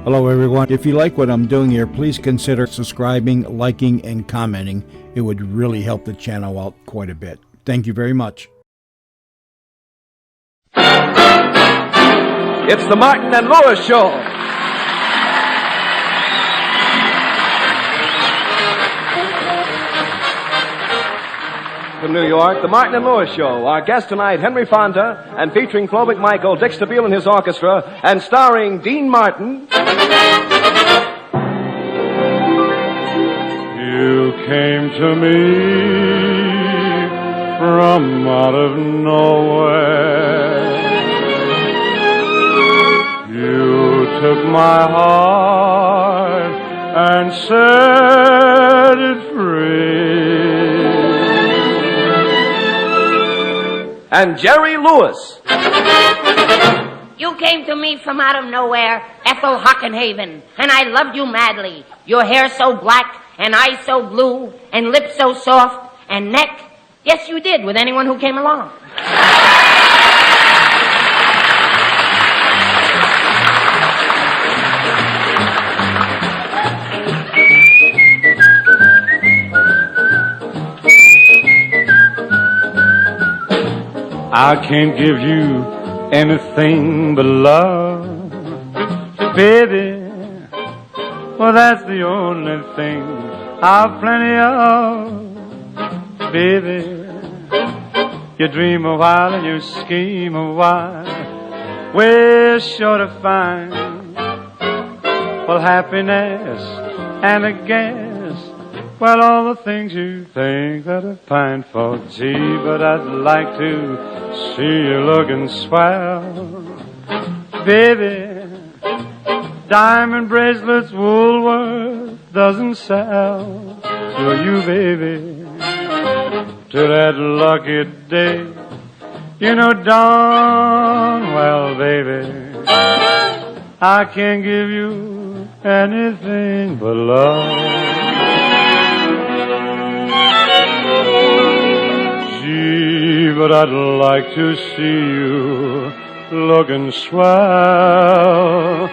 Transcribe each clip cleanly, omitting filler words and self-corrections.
Hello everyone. If you like what I'm doing here, please consider subscribing, liking, and commenting. It would really help the channel out quite a bit. Thank you very much. It's the Martin and Lewis Show. From New York, the Martin and Lewis Show. Our guest tonight, Henry Fonda, and featuring Flo McMichael, Dick Stabile and his orchestra, and starring Dean Martin. You came to me from out of nowhere. You took my heart and set it free. And Jerry Lewis. You came to me from out of nowhere, Ethel Hockenhaven, and I loved you madly. Your hair so black, and eyes so blue, and lips so soft, and neck. Yes, you did, with anyone who came along. I can't give you anything but love, baby. Well, that's the only thing I've plenty of, baby. You dream a while and you scheme a while, we're sure to find, well, happiness and a guess. Well, all the things you think that are pine for, gee, but I'd like to see you looking swell, baby. Diamond bracelets Woolworth doesn't sell to you, baby. To that lucky day, you know darn well, baby, I can't give you anything but love. But I'd like to see you looking swell,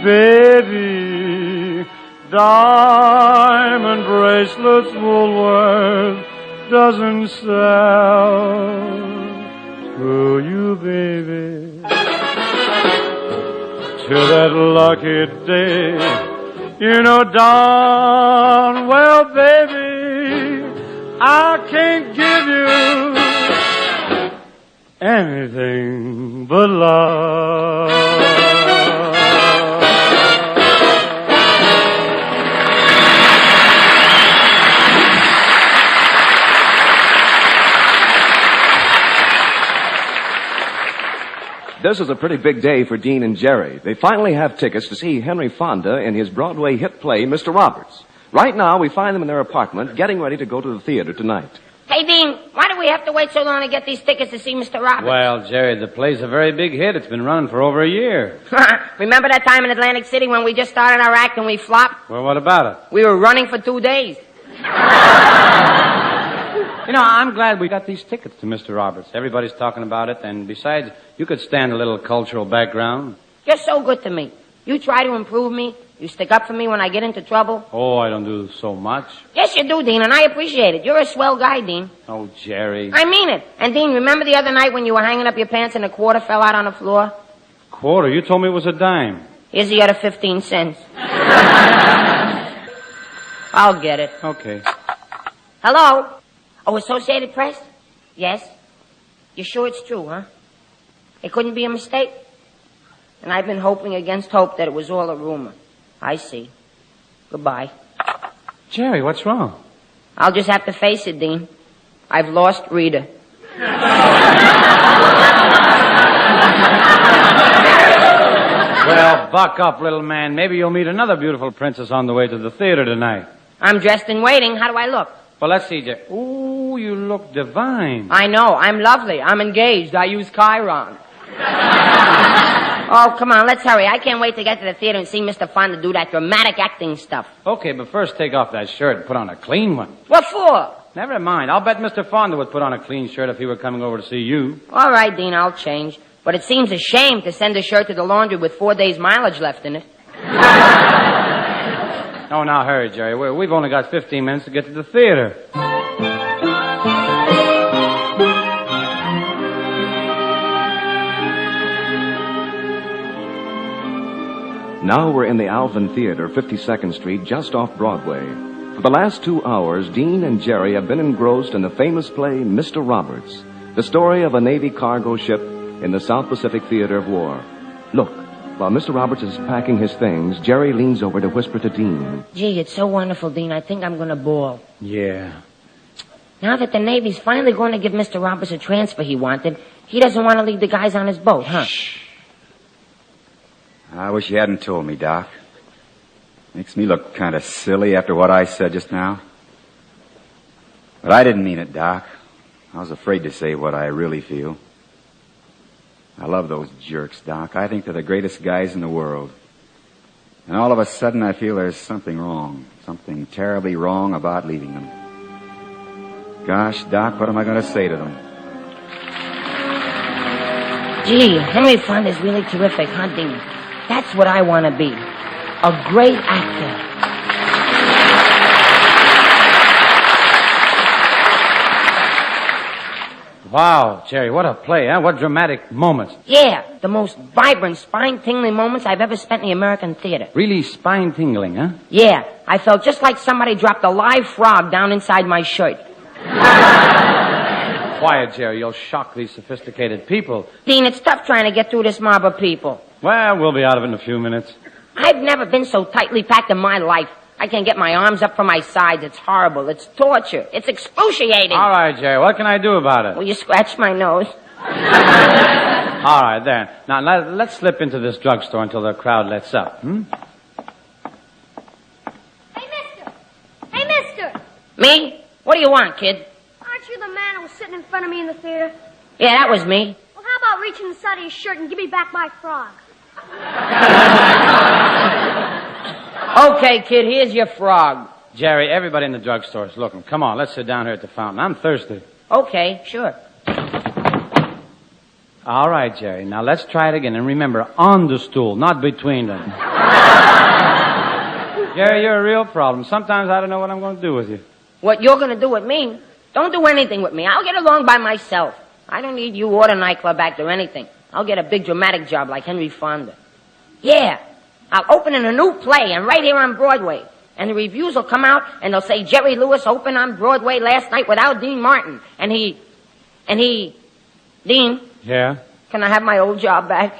baby. Diamond bracelets Woolworth doesn't sell to you, baby. Till that lucky day, you know darn well, baby, I can't give you anything but love. This is a pretty big day for Dean and Jerry. They finally have tickets to see Henry Fonda in his Broadway hit play, Mr. Roberts. Right now, we find them in their apartment, getting ready to go to the theater tonight. Hey, Dean, why do we have to wait so long to get these tickets to see Mr. Roberts? Well, Jerry, the play's a very big hit. It's been running for over a year. Remember that time in Atlantic City when we just started our act and we flopped? Well, what about it? We were running for 2 days. You know, I'm glad we got these tickets to Mr. Roberts. Everybody's talking about it, and besides, you could stand a little cultural background. You're so good to me. You try to improve me. You stick up for me when I get into trouble. Oh, I don't do so much. Yes, you do, Dean, and I appreciate it. You're a swell guy, Dean. Oh, Jerry. I mean it. And, Dean, remember the other night when you were hanging up your pants and a quarter fell out on the floor? Quarter? You told me it was a dime. Here's the other 15 cents. I'll get it. Okay. Hello? Oh, Associated Press? Yes? You sure it's true, huh? It couldn't be a mistake? And I've been hoping against hope that it was all a rumor. I see. Goodbye. Jerry, what's wrong? I'll just have to face it, Dean. I've lost Rita. Well, buck up, little man. Maybe you'll meet another beautiful princess on the way to the theater tonight. I'm dressed and waiting. How do I look? Well, let's see, Jerry. Ooh, you look divine. I know. I'm lovely. I'm engaged. I use Chiron. Oh, come on, let's hurry. I can't wait to get to the theater and see Mr. Fonda do that dramatic acting stuff. Okay, but first take off that shirt and put on a clean one. What for? Never mind. I'll bet Mr. Fonda would put on a clean shirt if he were coming over to see you. All right, Dean, I'll change. But it seems a shame to send a shirt to the laundry with 4 days' mileage left in it. Oh, now hurry, Jerry. We've only got 15 minutes to get to the theater. Now we're in the Alvin Theater, 52nd Street, just off Broadway. For the last 2 hours, Dean and Jerry have been engrossed in the famous play, Mr. Roberts, the story of a Navy cargo ship in the South Pacific theater of war. Look, while Mr. Roberts is packing his things, Jerry leans over to whisper to Dean. Gee, it's so wonderful, Dean. I think I'm going to bawl. Yeah. Now that the Navy's finally going to give Mr. Roberts a transfer he wanted, he doesn't want to leave the guys on his boat, huh? Shh. I wish you hadn't told me, Doc. Makes me look kind of silly after what I said just now. But I didn't mean it, Doc. I was afraid to say what I really feel. I love those jerks, Doc. I think they're the greatest guys in the world. And all of a sudden I feel there's something wrong. Something terribly wrong about leaving them. Gosh, Doc, what am I going to say to them? Gee, Henry Fonda's really terrific, huh, Dean? That's what I want to be. A great actor. Wow, Jerry, what a play, huh? What dramatic moments. Yeah, the most vibrant, spine-tingling moments I've ever spent in the American theater. Really spine-tingling, huh? Yeah, I felt just like somebody dropped a live frog down inside my shirt. Quiet, Jerry. You'll shock these sophisticated people. Dean, it's tough trying to get through this mob of people. Well, we'll be out of it in a few minutes. I've never been so tightly packed in my life. I can't get my arms up from my sides. It's horrible. It's torture. It's excruciating. All right, Jerry. What can I do about it? Will you scratch my nose? All right, there. Now, let's slip into this drugstore until the crowd lets up, Hey, mister! Hey, mister! Me? What do you want, kid? Aren't you the man who was sitting in front of me in the theater? Yeah, that was me. Well, how about reaching inside of your shirt and give me back my frog? Okay, kid, here's your frog. Jerry, everybody in the drugstore is looking. Come on, let's sit down here at the fountain. I'm thirsty. Okay, sure. All right, Jerry. Now, let's try it again. And remember, on the stool, not between them. Jerry, you're a real problem. Sometimes I don't know what I'm going to do with you. What you're going to do with me? Don't do anything with me. I'll get along by myself. I don't need you or the nightclub act or anything. I'll get a big dramatic job like Henry Fonda. Yeah, I'll open in a new play and right here on Broadway. And the reviews will come out and they'll say Jerry Lewis opened on Broadway last night without Dean Martin. And he, Dean, Yeah? can I have my old job back?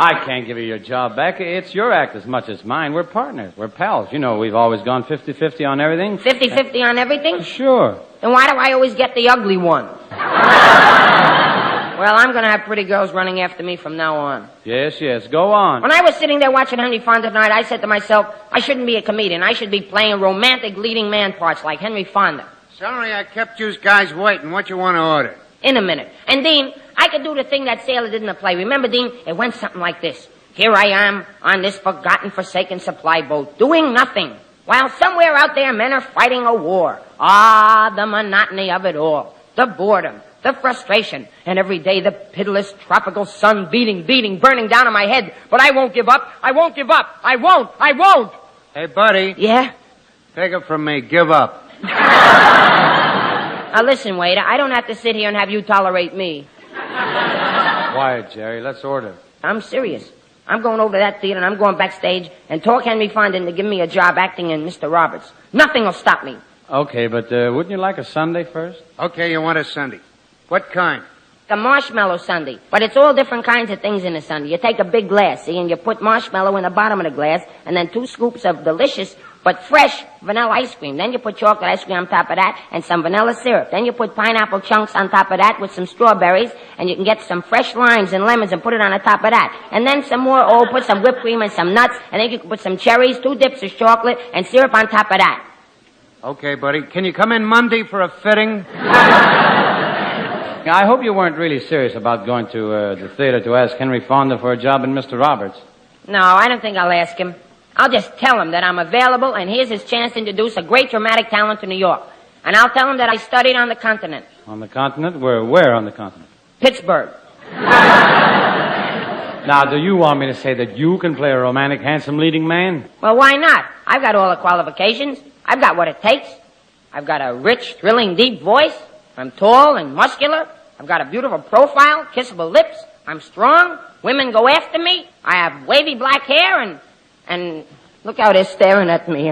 I can't give you your job back. It's your act as much as mine. We're partners. We're pals. You know, we've always gone 50-50 on everything. 50-50 on everything? Sure. Then why do I always get the ugly one? Well, I'm going to have pretty girls running after me from now on. Yes, go on. When I was sitting there watching Henry Fonda tonight, I said to myself, I shouldn't be a comedian. I should be playing romantic leading man parts like Henry Fonda. Sorry I kept you guys waiting. What you want to order? In a minute. And, Dean, I could do the thing that sailor did in the play. Remember, Dean? It went something like this. Here I am on this forgotten, forsaken supply boat, doing nothing, while somewhere out there men are fighting a war. Ah, the monotony of it all. The boredom. The frustration. And every day the pitiless tropical sun beating, burning down on my head. But I won't give up. I won't give up. I won't. Hey, buddy. Yeah? Take it from me. Give up. Now listen, waiter, I don't have to sit here and have you tolerate me. Quiet, Jerry. Let's order. I'm serious. I'm going over to that theater and I'm going backstage and talk Henry Fonda into giving me a job acting in Mr. Roberts. Nothing will stop me. Okay, but wouldn't you like a sundae first? Okay, you want a sundae. What kind? A marshmallow sundae. But it's all different kinds of things in a sundae. You take a big glass, see, and you put marshmallow in the bottom of the glass and then 2 scoops of delicious but fresh vanilla ice cream. Then you put chocolate ice cream on top of that and some vanilla syrup. Then you put pineapple chunks on top of that with some strawberries, and you can get some fresh limes and lemons and put it on the top of that. And then some more, put some whipped cream and some nuts, and then you can put some cherries, 2 dips of chocolate, and syrup on top of that. Okay, buddy. Can you come in Monday for a fitting? I hope you weren't really serious about going to the theater to ask Henry Fonda for a job in Mr. Roberts. No, I don't think I'll ask him. I'll just tell him that I'm available, and here's his chance to introduce a great dramatic talent to New York. And I'll tell him that I studied on the continent. On the continent? Where on the continent? Pittsburgh. Now, do you want me to say that you can play a romantic, handsome leading man? Well, why not? I've got all the qualifications. I've got what it takes. I've got a rich, thrilling, deep voice. I'm tall and muscular. I've got a beautiful profile, kissable lips. I'm strong. Women go after me. I have wavy black hair and look how they're staring at me.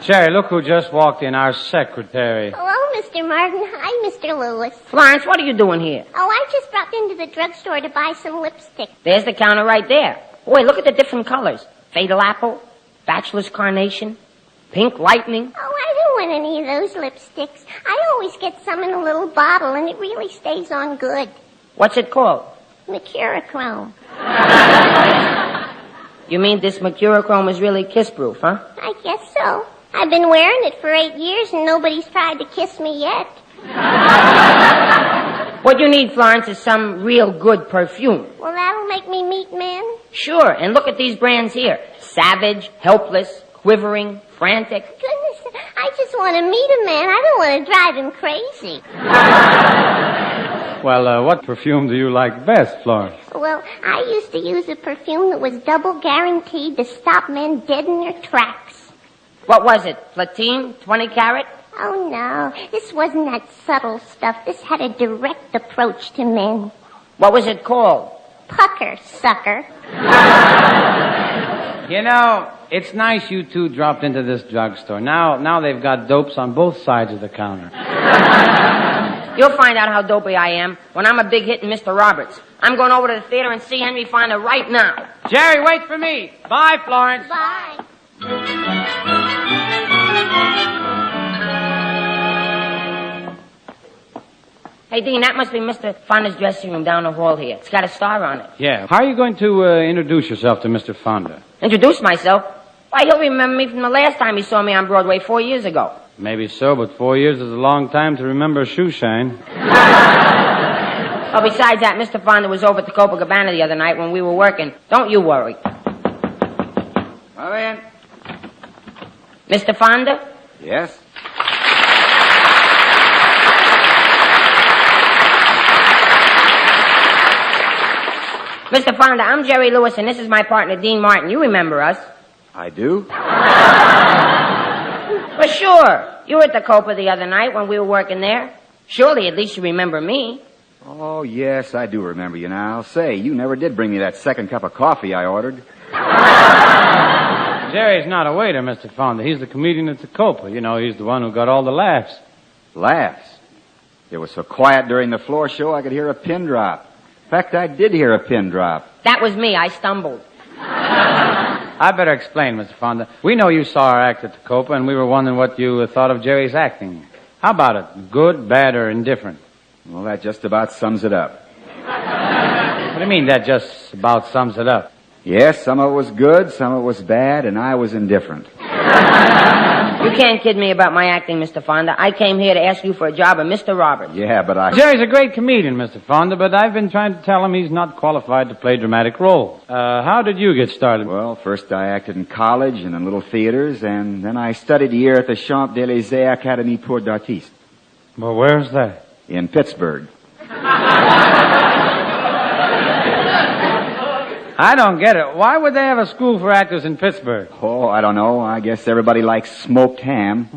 Jerry, look who just walked in, our secretary. Hello, Mr. Martin. Hi, Mr. Lewis. Florence, what are you doing here? Oh, I just dropped into the drugstore to buy some lipstick. There's the counter right there. Boy, look at the different colors. Fatal apple, bachelor's carnation, pink lightning. Oh, I don't want any of those lipsticks. I always get some in a little bottle, and it really stays on good. What's it called? Mercurochrome. You mean this mercurochrome is really kiss-proof, huh? I guess so. I've been wearing it for 8 years, and nobody's tried to kiss me yet. What you need, Florence, is some real good perfume. Well, that'll make me meet men. Sure, and look at these brands here. Savage, helpless, quivering, frantic. Goodness, I just want to meet a man. I don't want to drive him crazy. Well, what perfume do you like best, Florence? Well, I used to use a perfume that was double guaranteed to stop men dead in their tracks. What was it? Platine? 20 carat? Oh, no. This wasn't that subtle stuff. This had a direct approach to men. What was it called? Pucker, sucker. You know, it's nice you two dropped into this drugstore. Now they've got dopes on both sides of the counter. You'll find out how dopey I am when I'm a big hit in Mr. Roberts. I'm going over to the theater and see Henry Fonda right now. Jerry, wait for me. Bye, Florence. Bye. Hey, Dean, that must be Mr. Fonda's dressing room down the hall here. It's got a star on it. Yeah. How are you going to introduce yourself to Mr. Fonda? Introduce myself? Why, he'll remember me from the last time he saw me on Broadway 4 years ago. Maybe so, but 4 years is a long time to remember a shoe shine. Oh, besides that, Mr. Fonda was over at the Copacabana the other night when we were working. Don't you worry. Come in. Mr. Fonda? Yes? Mr. Fonda, I'm Jerry Lewis, and this is my partner, Dean Martin. You remember us. I do? Well, sure. You were at the Copa the other night when we were working there. Surely at least you remember me. Oh, yes, I do remember you now. Say, you never did bring me that second cup of coffee I ordered. Jerry's not a waiter, Mr. Fonda. He's the comedian at the Copa. You know, he's the one who got all the laughs. Laughs? It was so quiet during the floor show I could hear a pin drop. In fact, I did hear a pin drop. That was me. I stumbled. I better explain, Mr. Fonda. We know you saw our act at the Copa, and we were wondering what you thought of Jerry's acting. How about it? Good, bad, or indifferent? Well, that just about sums it up. What do you mean that just about sums it up? Yes, some of it was good, some of it was bad, and I was indifferent. You can't kid me about my acting, Mr. Fonda. I came here to ask you for a job of Mr. Roberts. Yeah, but Jerry's a great comedian, Mr. Fonda, but I've been trying to tell him he's not qualified to play dramatic roles. How did you get started? Well, first I acted in college and in little theaters, and then I studied a year at the Champs Élysées Académie pour d'Artistes. Well, where's that? In Pittsburgh. I don't get it. Why would they have a school for actors in Pittsburgh? Oh, I don't know. I guess everybody likes smoked ham.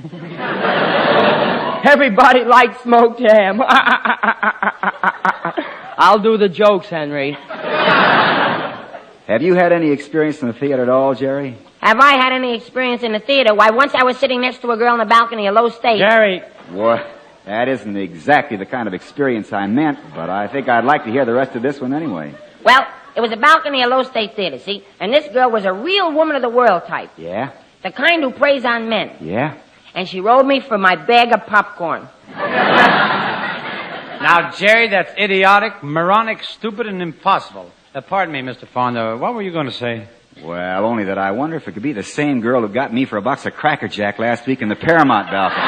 Everybody likes smoked ham. I'll do the jokes, Henry. Have you had any experience in the theater at all, Jerry? Have I had any experience in the theater? Why, once I was sitting next to a girl on the balcony of Low State. Jerry. What? That isn't exactly the kind of experience I meant, but I think I'd like to hear the rest of this one anyway. Well, it was a balcony of Low State Theater, see? And this girl was a real woman of the world type. Yeah? The kind who preys on men. Yeah? And she rolled me for my bag of popcorn. Now, Jerry, that's idiotic, moronic, stupid, and impossible. Pardon me, Mr. Fonda. What were you going to say? Well, only that I wonder if it could be the same girl who got me for a box of Cracker Jack last week in the Paramount balcony.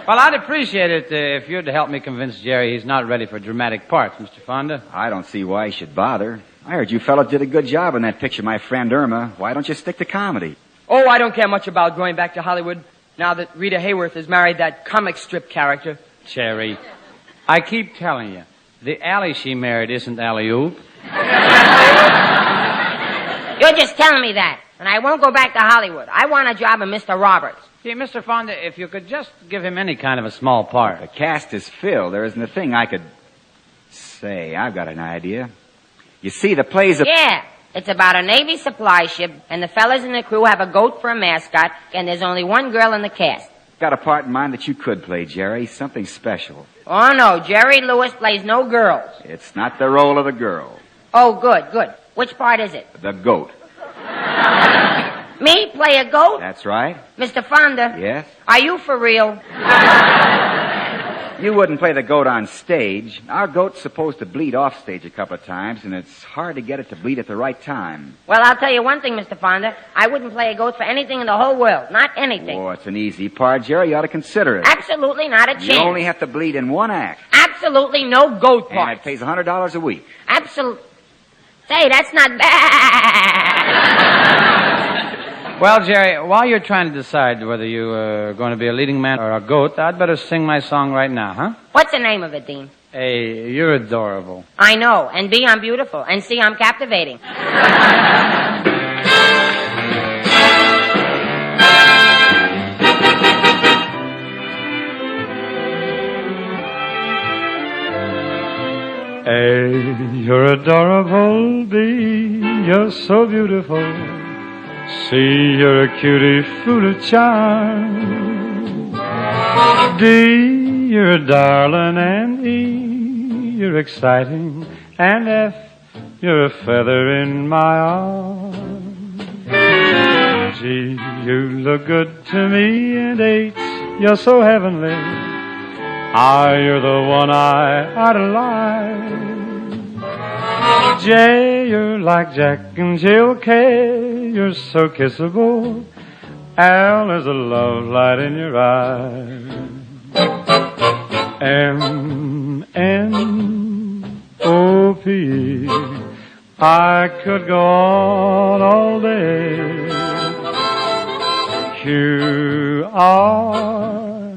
Well, I'd appreciate it if you'd help me convince Jerry he's not ready for dramatic parts, Mr. Fonda. I don't see why he should bother. I heard you fellows did a good job in that picture, My Friend Irma. Why don't you stick to comedy? Oh, I don't care much about going back to Hollywood now that Rita Hayworth has married that comic strip character. Cherry, I keep telling you, the alley she married isn't alley-oop. You're just telling me that, and I won't go back to Hollywood. I want a job in Mr. Roberts. See, Mr. Fonda, if you could just give him any kind of a small part. The cast is filled. There isn't a thing I could say. I've got an idea. You see, the play's Yeah, it's about a Navy supply ship, and the fellas in the crew have a goat for a mascot, and there's only one girl in the cast. got a part in mind that you could play, Jerry. Something special. Oh, no, Jerry Lewis plays no girls. It's not the role of the girl. Oh, good, good. Which part is it? The goat. Me play a goat? That's right. Mr. Fonda? Yes? Are you for real? You wouldn't play the goat on stage. Our goat's supposed to bleed off stage a couple of times, and it's hard to get it to bleed at the right time. Well, I'll tell you one thing, Mr. Fonda. I wouldn't play a goat for anything in the whole world. Not anything. Oh, it's an easy part, Jerry. You ought to consider it. Absolutely not a chance. You only have to bleed in one act. Absolutely no goat And parts. it pays $100 a week. Absolutely. Say, that's not bad. Well, Jerry, while you're trying to decide whether you're going to be a leading man or a goat, I'd better sing my song right now, huh? What's the name of it, Dean? Hey, you're adorable. I know. And B, I'm beautiful. And C, I'm captivating. A, you're adorable. B, you're so beautiful. C, you're a cutie full of charm. D, you're a darling. And E, you're exciting. And F, you're a feather in my arm. G, you look good to me. And H, you're so heavenly. I, you're the one I idolize. J, you're like Jack and Jill. K, you're so kissable. L, there's a love light in your eyes. M, N, O, P, I could go on all day. Q, R,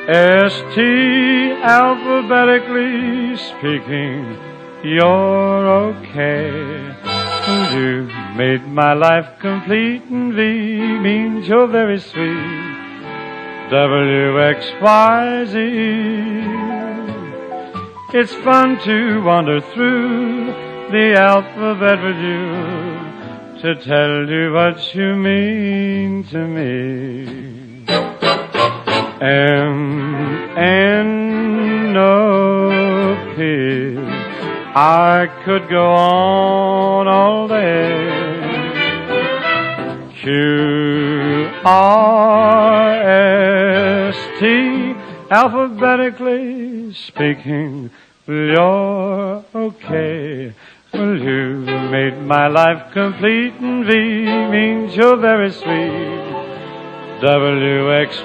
S-T, alphabetically speaking, you're okay. You made my life complete, and V means you're very sweet. W-X-Y-Z. It's fun to wander through the alphabet with you, to tell you what you mean to me. M-N-O-P, I could go on all day. Q-R-S-T, alphabetically speaking, you're okay. Well, you made my life complete, and V means you're very sweet. W-X-Y-Z.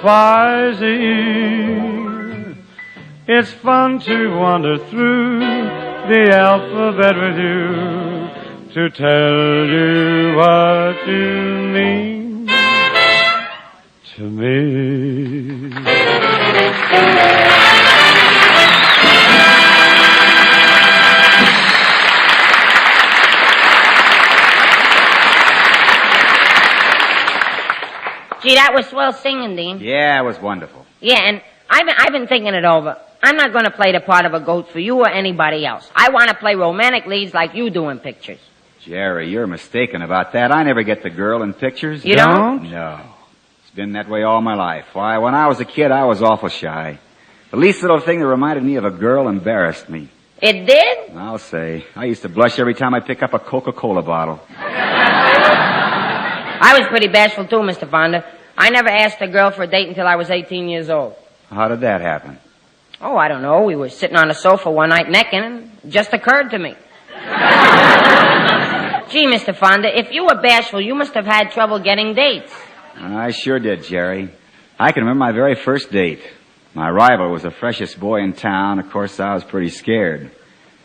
It's fun to wander through the alphabet with you, to tell you what you mean to me. Gee, that was swell singing, Dean. Yeah, it was wonderful. Yeah, and I've been thinking it over. I'm not going to play the part of a goat for you or anybody else. I want to play romantic leads like you do in pictures. Jerry, you're mistaken about that. I never get the girl in pictures. You don't? No. It's been that way all my life. Why, when I was a kid, I was awful shy. The least little thing that reminded me of a girl embarrassed me. It did? I'll say. I used to blush every time I pick up a Coca-Cola bottle. I was pretty bashful too, Mr. Fonda. I never asked a girl for a date until I was 18 years old. How did that happen? Oh, I don't know. We were sitting on a sofa one night necking, and it just occurred to me. Gee, Mr. Fonda, if you were bashful, you must have had trouble getting dates. I sure did, Jerry. I can remember my very first date. My rival was the freshest boy in town. Of course, I was pretty scared.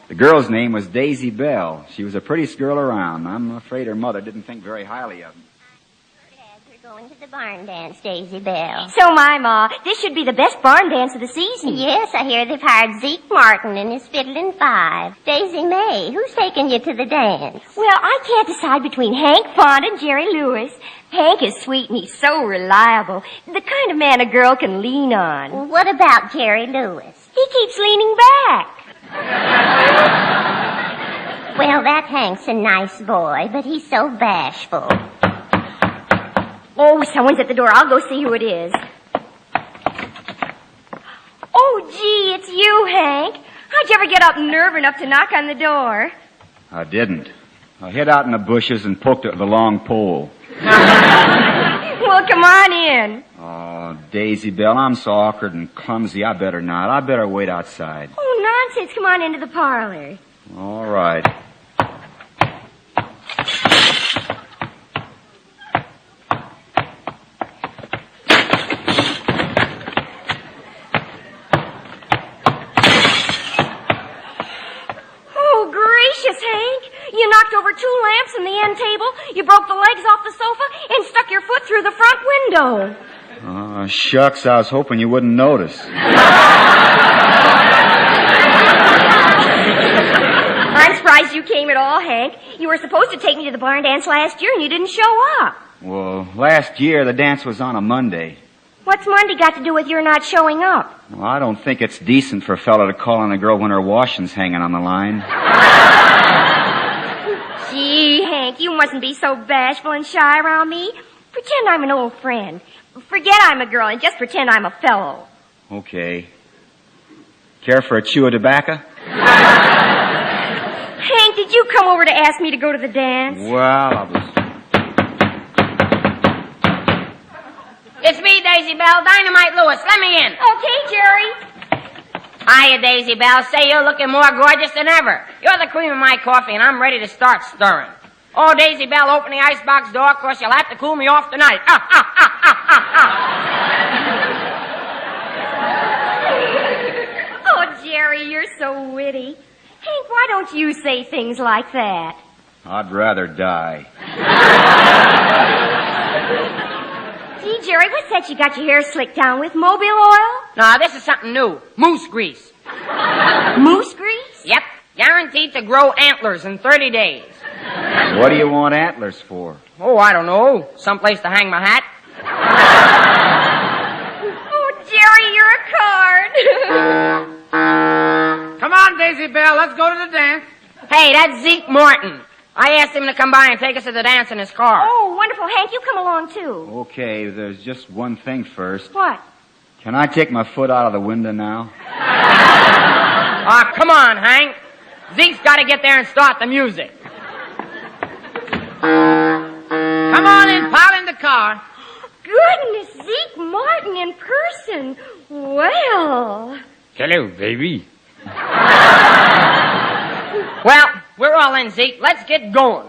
The girl's name was Daisy Bell. She was the prettiest girl around. I'm afraid her mother didn't think very highly of me. Has her going to the barn dance, Daisy Bell. So am I, Ma. This should be the best barn dance of the season. Yes, I hear they've hired Zeke Martin and his fiddling five. Daisy May, who's taking you to the dance? Well, I can't decide between Hank, Fonda, and Jerry Lewis. Hank is sweet and he's so reliable. The kind of man a girl can lean on. What about Jerry Lewis? He keeps leaning back. Well, that Hank's a nice boy, but he's so bashful. Oh, someone's at the door. I'll go see who it is. Oh, gee, it's you, Hank. How'd you ever get up nerve enough to knock on the door? I didn't. I hid out in the bushes and poked it with a long pole. Well, come on in. Oh, Daisy Bell, I'm so awkward and clumsy. I better not. I better wait outside. Oh, nonsense. Come on into the parlor. All right. Oh, gracious, Hank. You knocked over 2 lamps and the end table, you broke the legs off the sofa, and stuck your foot through the front window. Oh, shucks, I was hoping you wouldn't notice. I'm surprised you came at all, Hank. You were supposed to take me to the barn dance last year and you didn't show up. Well, last year the dance was on a Monday. What's Monday got to do with your not showing up? Well, I don't think it's decent for a fellow to call on a girl when her washing's hanging on the line. Gee, Hank, you mustn't be so bashful and shy around me. Pretend I'm an old friend. Forget I'm a girl and just pretend I'm a fellow. Okay. Care for a chew of tobacco? Hank, did you come over to ask me to go to the dance? Well, I was... It's me, Daisy Bell, Dynamite Lewis. Let me in. Okay, Jerry. Hiya, Daisy Bell. Say you're looking more gorgeous than ever. You're the cream of my coffee, and I'm ready to start stirring. Oh, Daisy Bell, open the icebox door. Of course, you'll have to cool me off tonight. Oh, Jerry, you're so witty. Hank, why don't you say things like that? I'd rather die. Gee, Jerry, what's that you got your hair slicked down with? Mobile oil? No, this is something new. Moose grease. Moose grease? Yep. Guaranteed to grow antlers in 30 days. What do you want antlers for? Oh, I don't know. Someplace to hang my hat. Oh, Jerry, you're a card. Come on, Daisy Bell, let's go to the dance. Hey, that's Zeke Martin. I asked him to come by and take us to the dance in his car. Oh, wonderful. Hank, you come along, too. Okay, there's just one thing first. What? Can I take my foot out of the window now? Ah, come on, Hank. Zeke's got to get there and start the music. Come on in, pile in the car. Goodness, Zeke Martin in person. Well. Hello, baby. Well, we're all in, Zeke. Let's get going.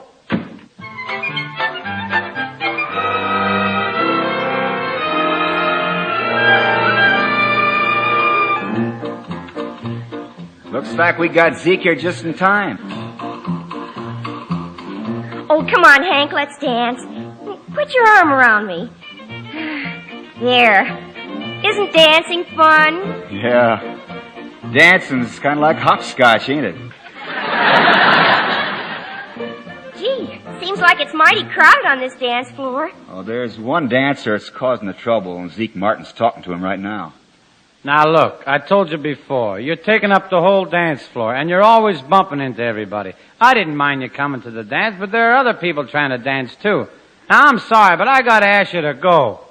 Looks like we got Zeke here just in time. Oh, come on, Hank, let's dance. Put your arm around me. There. Isn't dancing fun? Yeah. Dancing's kind of like hopscotch, ain't it? Gee, seems like it's mighty crowded on this dance floor. Oh, there's one dancer that's causing the trouble, and Zeke Martin's talking to him right now. Now look, I told you before, you're taking up the whole dance floor, and you're always bumping into everybody. I didn't mind you coming to the dance, but there are other people trying to dance too. Now I'm sorry, but I gotta ask you to go.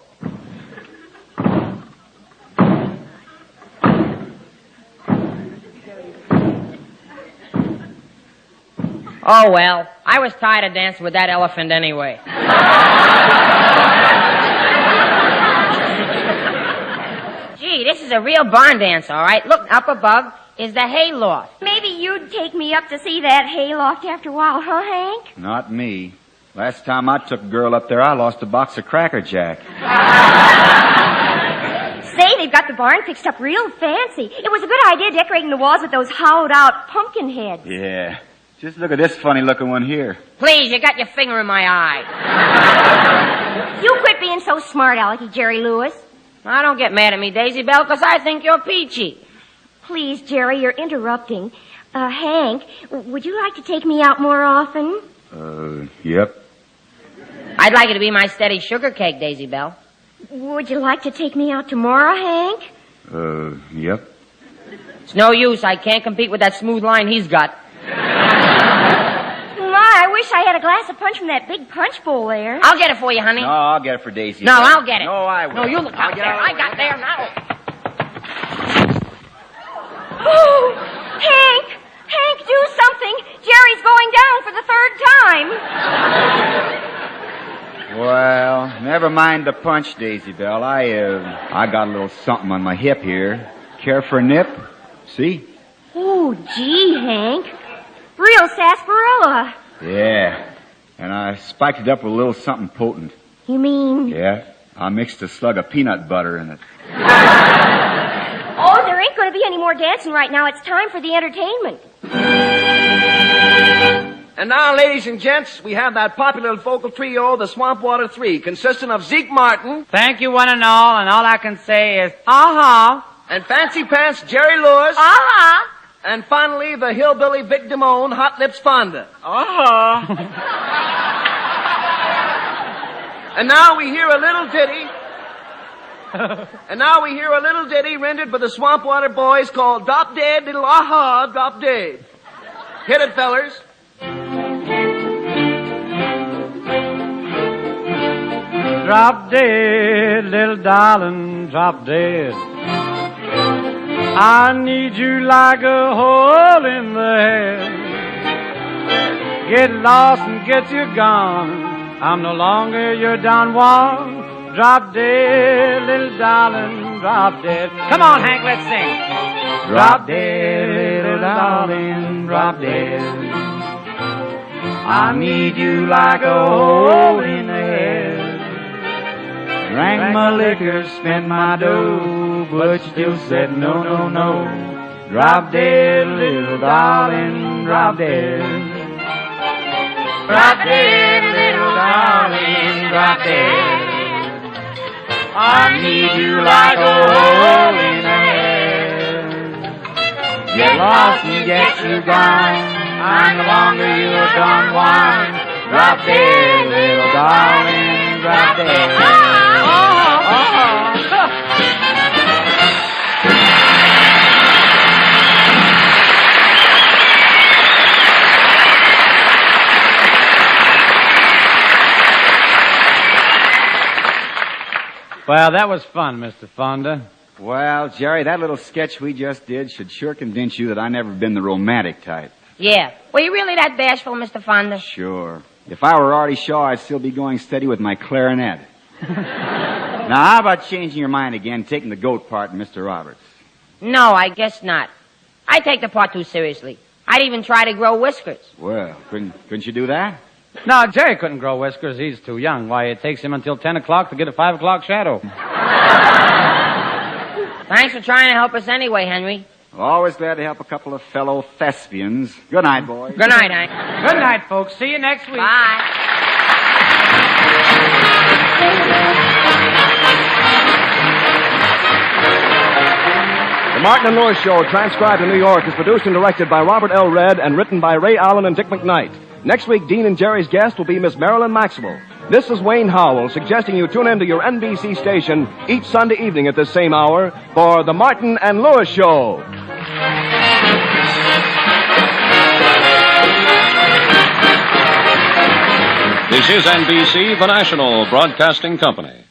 Oh, well, I was tired of dancing with that elephant anyway. Gee, this is a real barn dance, all right. Look, up above is the hayloft. Maybe you'd take me up to see that hayloft after a while, huh, Hank? Not me. Last time I took a girl up there, I lost a box of Cracker Jack. Say, they've got the barn fixed up real fancy. It was a good idea decorating the walls with those hollowed-out pumpkin heads. Yeah. Just look at this funny-looking one here. Please, you got your finger in my eye. You quit being so smart, Alecky Jerry Lewis. Now, don't get mad at me, Daisy Belle, because I think you're peachy. Please, Jerry, you're interrupting. Hank, would you like to take me out more often? Yep. I'd like you to be my steady sugar cake, Daisy Belle. Would you like to take me out tomorrow, Hank? Yep. It's no use. I can't compete with that smooth line he's got. My, I wish I had a glass of punch from that big punch bowl there. I'll get it for you, honey. No, I'll get it for Daisy. No, I'll get it. No, I will. No, you look out there. I got there now. Oh, Hank! Hank, do something! Jerry's going down for the third time. Well, never mind the punch, Daisy Belle. I got a little something on my hip here. Care for a nip? See? Oh, gee, Hank. Real sarsaparilla. Yeah. And I spiked it up with a little something potent. You mean? Yeah. I mixed a slug of peanut butter in it. Oh, there ain't going to be any more dancing right now. It's time for the entertainment. And now, ladies and gents, we have that popular vocal trio, the Swampwater Three, consisting of Zeke Martin. Thank you, one and all I can say is, aha. And Fancy Pants Jerry Lewis. Aha. And finally, the hillbilly Vic Damone, Hot Lips Fonda. Aha. And now we hear a little ditty. And now we hear a little ditty rendered by the Swampwater Boys called Drop Dead Little Aha, Drop Dead. Hit it, fellers. Drop dead, little darling, drop dead. I need you like a hole in the head. Get lost and get you gone. I'm no longer your Don Juan. Drop dead, little darling, drop dead. Come on, Hank, let's sing. Drop dead, little darling, drop dead. I need you like a hole in the head. Drank my liquor, spent my dough, but you still said no, no, no. Drop dead, little darling, drop dead. Drop dead, little darling, drop dead. I need you like a hole in the head. Get lost and get you gone. I'm no longer your Don Juan. Drop dead, little darling, drop dead. Well, that was fun, Mr. Fonda. Well, Jerry, that little sketch we just did should sure convince you that I never been the romantic type. Yeah. Were you really that bashful, Mr. Fonda? Sure. If I were Artie Shaw, I'd still be going steady with my clarinet. Now, how about changing your mind again, taking the goat part in Mr. Roberts? No, I guess not. I take the part too seriously. I'd even try to grow whiskers. Well, couldn't you do that? No, Jerry couldn't grow whiskers. He's too young. Why, it takes him until 10 o'clock to get a 5 o'clock shadow. Thanks for trying to help us anyway, Henry. Always glad to help a couple of fellow thespians. Good night, boys. Good night, Hank. Good night, folks. See you next week. Bye. The Martin and Lewis Show, transcribed in New York, is produced and directed by Robert L. Redd and written by Ray Allen and Dick McKnight. Next week, Dean and Jerry's guest will be Miss Marilyn Maxwell. This is Wayne Howell suggesting you tune in to your NBC station each Sunday evening at this same hour for The Martin and Lewis Show. This is NBC, the national broadcasting company.